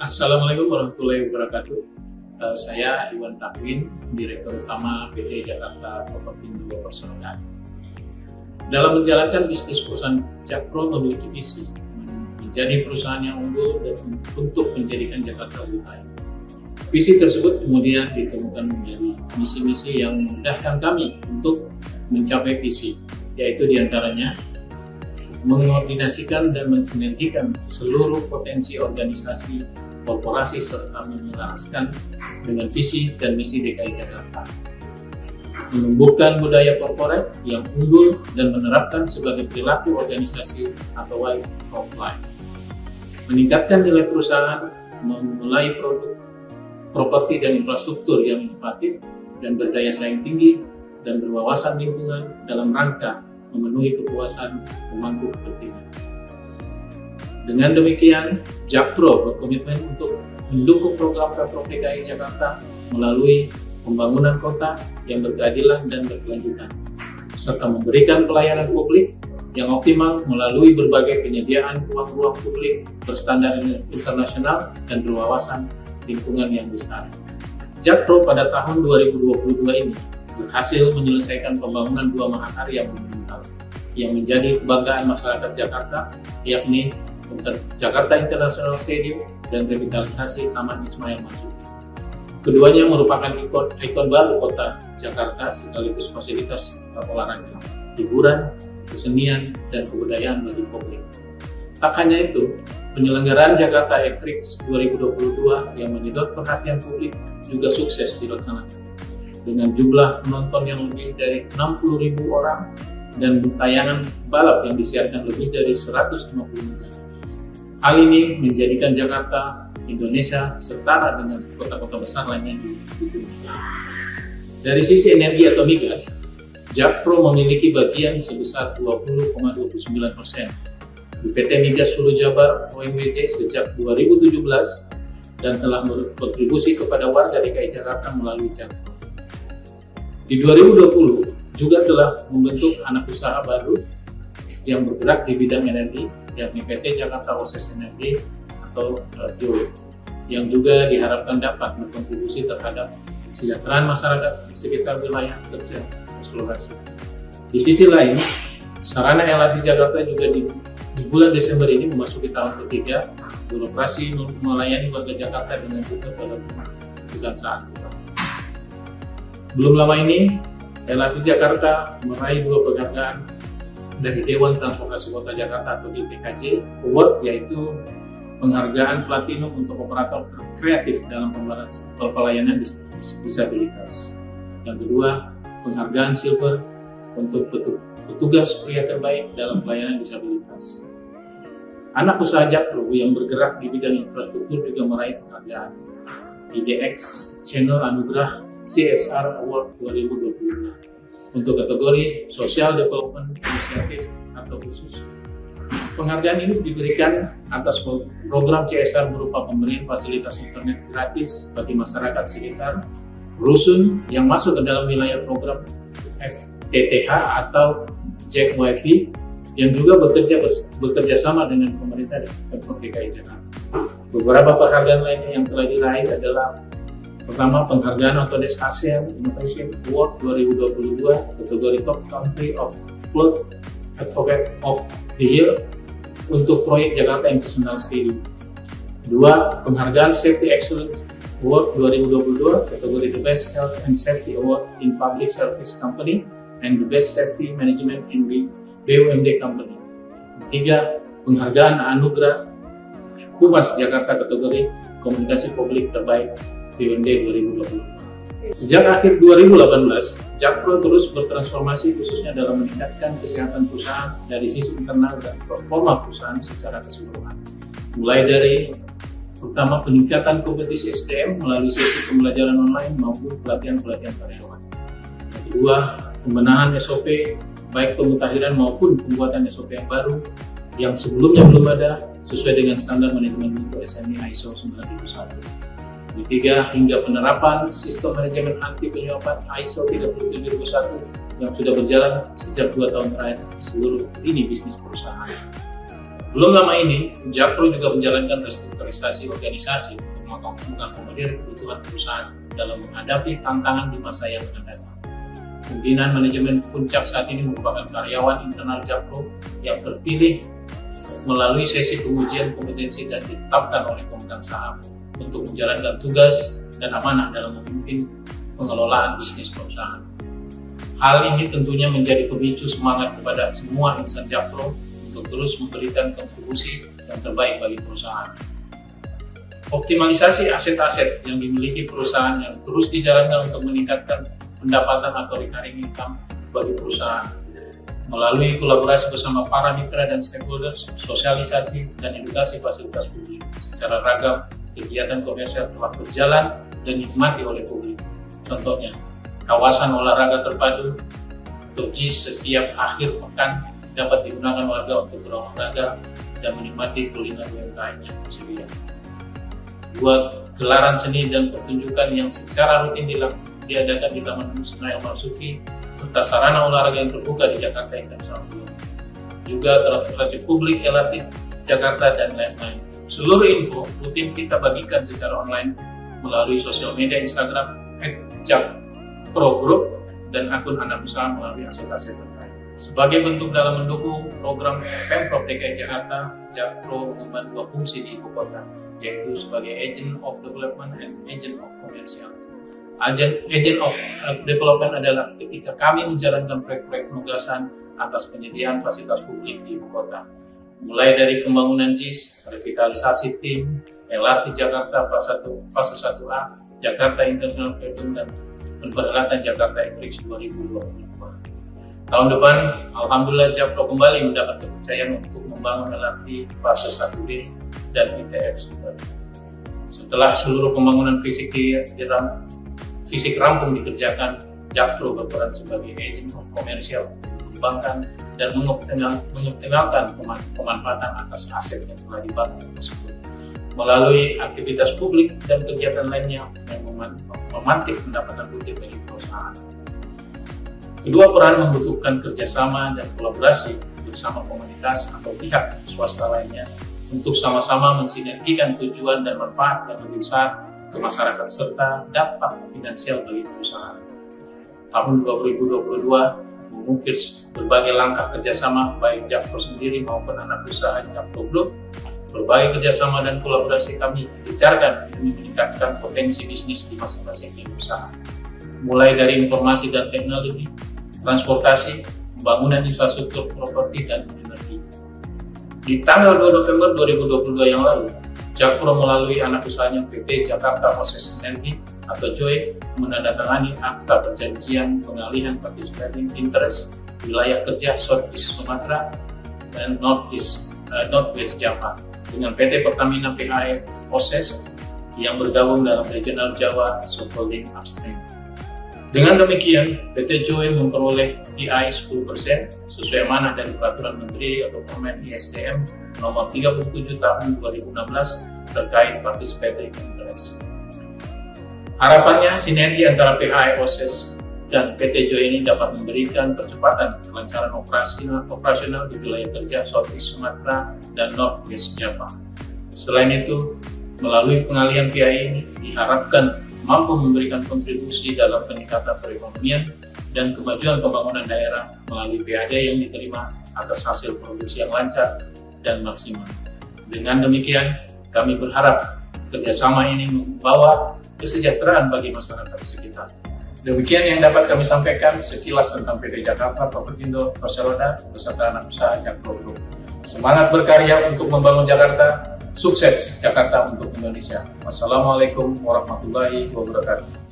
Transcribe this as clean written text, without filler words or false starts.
Assalamualaikum warahmatullahi wabarakatuh. Saya Iwan Takwin, Direktur Utama PT Jakarta Property Indo Persero. Dalam menjalankan bisnis perusahaan, Jakpro memiliki visi menjadi perusahaan yang unggul dan untuk menjadikan Jakarta lebih baik. Visi tersebut kemudian ditemukan menjadi misi-misi yang memudahkan kami untuk mencapai visi, yaitu diantaranya mengkoordinasikan dan mensinergikan seluruh potensi organisasi, korporasi, serta menyelaraskan dengan visi dan misi DKI Jakarta. Menumbuhkan budaya korporat yang unggul dan menerapkan sebagai perilaku organisasi atau way of life. Meningkatkan nilai perusahaan, memulai produk, properti dan infrastruktur yang inovatif dan berdaya saing tinggi dan berwawasan lingkungan dalam rangka memenuhi kepuasan pemangku kepentingan. Dengan demikian, Jakpro berkomitmen untuk mendukung program Pemprov DKI Jakarta melalui pembangunan kota yang berkeadilan dan berkelanjutan, serta memberikan pelayanan publik yang optimal melalui berbagai penyediaan ruang-ruang publik berstandar internasional dan berwawasan lingkungan yang besar. Jakpro pada tahun 2022 ini berhasil menyelesaikan pembangunan 2 mahakarya monumental yang menjadi kebanggaan masyarakat Jakarta, yakni Jakarta International Stadium dan revitalisasi Taman Ismail Marzuki. Keduanya merupakan ikon baru kota Jakarta sekaligus fasilitas olahraga, hiburan, kesenian, dan kebudayaan bagi publik. Tak hanya itu, penyelenggaraan Jakarta X 2022 yang menyedot perhatian publik juga sukses dilaksanakan dengan jumlah penonton yang lebih dari 60.000 orang dan tayangan balap yang disiarkan lebih dari 150 negara. Hal ini menjadikan Jakarta, Indonesia setara dengan kota-kota besar lainnya di dunia. Dari sisi energi atau migas, Jakpro memiliki bagian sebesar 20,29% di PT Migas Hulu Jabar (OMWJ) sejak 2017 dan telah berkontribusi kepada warga DKI Jakarta melalui Jakpro. Di 2020 juga telah membentuk anak usaha baru yang bergerak di bidang energi, yakni PT Jakarta Proses Energi atau JOE, yang juga diharapkan dapat berkontribusi terhadap kesejahteraan masyarakat di sekitar wilayah kerja eksplorasi. Di sisi lain, sarana LRT Jakarta juga di bulan Desember ini memasuki tahun ketiga beroperasi melayani warga Jakarta dengan rute pada bulan saat. Belum lama ini, LRT Jakarta meraih 2 penghargaan dari Dewan Transportasi Kota Jakarta atau DTKJ Award, yaitu penghargaan Platinum untuk operator kreatif dalam pelayanan disabilitas. Yang kedua, penghargaan Silver untuk petugas pria terbaik dalam pelayanan disabilitas. Anak usaha Jakpro yang bergerak di bidang infrastruktur juga meraih penghargaan IDX Channel Anugerah CSR Award 2022 untuk kategori Social Development Initiative atau khusus. Penghargaan ini diberikan atas program CSR berupa pemberian fasilitas internet gratis bagi masyarakat sekitar rusun yang masuk ke dalam wilayah program FTTH atau Jack WiFi yang juga bekerja sama dengan pemerintah Pemprov DKI Jakarta. Beberapa penghargaan lainnya yang telah diraih adalah: pertama, penghargaan Autodesk ASEAN Innovation Award 2022 kategori Top Country of Flood Advocate of the Year untuk proyek Jakarta International Stadium. 2. Penghargaan Safety Excellence Award 2022 kategori The Best Health and Safety Award in Public Service Company and The Best Safety Management in BUMD Company. 3. Penghargaan Anugerah Humas Jakarta kategori Komunikasi Publik Terbaik BUMD 2020. Sejak akhir 2018, Jakpro terus bertransformasi khususnya dalam meningkatkan kesehatan perusahaan dari sisi internal dan performa perusahaan secara keseluruhan. Mulai dari pertama, peningkatan kompetisi SDM melalui sesi pembelajaran online maupun pelatihan-pelatihan karyawan. Yang kedua, pembenahan SOP baik pemutahiran maupun pembuatan SOP yang baru yang sebelumnya belum ada sesuai dengan standar manajemen mutu SME ISO 9001. Ketiga, hingga penerapan sistem manajemen anti penyuapan ISO 37001 yang sudah berjalan sejak 2 tahun terakhir di seluruh lini bisnis perusahaan. Belum lama ini, Jakpro juga menjalankan restrukturisasi organisasi untuk mengakomodir kebutuhan perusahaan dalam menghadapi tantangan di masa yang akan datang. Pimpinan manajemen Puncak saat ini merupakan karyawan internal Jakpro yang terpilih melalui sesi pengujian kompetensi dan ditetapkan oleh pemegang saham untuk menjalankan tugas dan amanah dalam memimpin pengelolaan bisnis perusahaan. Hal ini tentunya menjadi pemicu semangat kepada semua insan Jakpro untuk terus memberikan kontribusi yang terbaik bagi perusahaan. Optimalisasi aset-aset yang dimiliki perusahaan yang terus dijalankan untuk meningkatkan pendapatan atau recurring income bagi perusahaan. Melalui kolaborasi bersama para mitra dan stakeholders, sosialisasi dan edukasi fasilitas publik secara ragam, kegiatan komersial telah berjalan dan dinikmati oleh publik. Contohnya, kawasan olahraga terpadu atau JIS setiap akhir pekan dapat digunakan warga untuk berolahraga dan menikmati kuliner UMKM yang tersedia. 2 gelaran seni dan pertunjukan yang secara rutin diadakan di Taman Senayan Marzuki, serta sarana olahraga yang terbuka di Jakarta International Field. Juga transportasi publik LRT Jakarta dan lain-lain. Seluruh info rutin kita bagikan secara online melalui sosial media Instagram @jakprogroup dan akun anak usaha melalui aset-aset terkait. Sebagai bentuk dalam mendukung program Pemprov DKI Jakarta, Jakpro mengemban 2 fungsi di ibu kota, yaitu sebagai Agent of Development and Agent of Commercial. Agent of Development adalah ketika kami menjalankan proyek-proyek penugasan atas penyediaan fasilitas publik di ibu kota, mulai dari pembangunan JIS, revitalisasi tim, LRT Jakarta fase 1A, Jakarta International Stadium, dan perhelatan Jakarta Expo 2022. Tahun depan, alhamdulillah Jakpro kembali mendapat kepercayaan untuk membangun LRT fase 1B dan ITF. Setelah seluruh pembangunan fisik rampung dikerjakan, Jakpro berperan sebagai agent of commercial untuk mengembangkan dan mengoptimalkan pemanfaatan atas aset yang telah dibangun tersebut melalui aktivitas publik dan kegiatan lainnya yang memantik pendapatan rutin bagi perusahaan. Kedua peran membutuhkan kerjasama dan kolaborasi bersama komunitas atau pihak swasta lainnya untuk sama-sama mensinergikan tujuan dan manfaat yang lebih besar ke masyarakat serta dampak finansial bagi perusahaan. Tahun 2022 mengukir berbagai langkah kerjasama baik Jakpro sendiri maupun anak usaha Jakpro Group. Berbagai kerjasama dan kolaborasi kami gencarkan demi meningkatkan potensi bisnis di masing-masing usaha. Mulai dari informasi dan teknologi, transportasi, pembangunan infrastruktur properti dan energi. Di tanggal 2 November 2022 yang lalu, Jakpro melalui anak usahanya PT Jakarta Proses Energi atau JOE menandatangani akta perjanjian pengalihan participating interest wilayah kerja Southeast Sumatera dan Northwest Java dengan PT Pertamina PAE Proses yang bergabung dalam Regional Jawa Subholding Upstream. Dengan demikian, PT JOE memperoleh PI 10% sesuai amanah dari Peraturan Menteri atau Permen ISDM nomor 37 tahun 2016 terkait participating interest. Harapannya sinergi antara PAE Proses dan PT JOE ini dapat memberikan percepatan kelancaran operasional di wilayah kerja Southeast Sumatera dan Northwest Java. Selain itu, melalui pengalihan PAE ini diharapkan mampu memberikan kontribusi dalam peningkatan perekonomian dan kemajuan pembangunan daerah melalui PAD yang diterima atas hasil produksi yang lancar dan maksimal. Dengan demikian, kami berharap kerjasama ini membawa kesejahteraan bagi masyarakat sekitar. Demikian yang dapat kami sampaikan sekilas tentang PT Jakarta Propertindo Perseroda beserta anak usaha Jakpro Group. Semangat berkarya untuk membangun Jakarta, sukses Jakarta untuk Indonesia. Wassalamualaikum warahmatullahi wabarakatuh.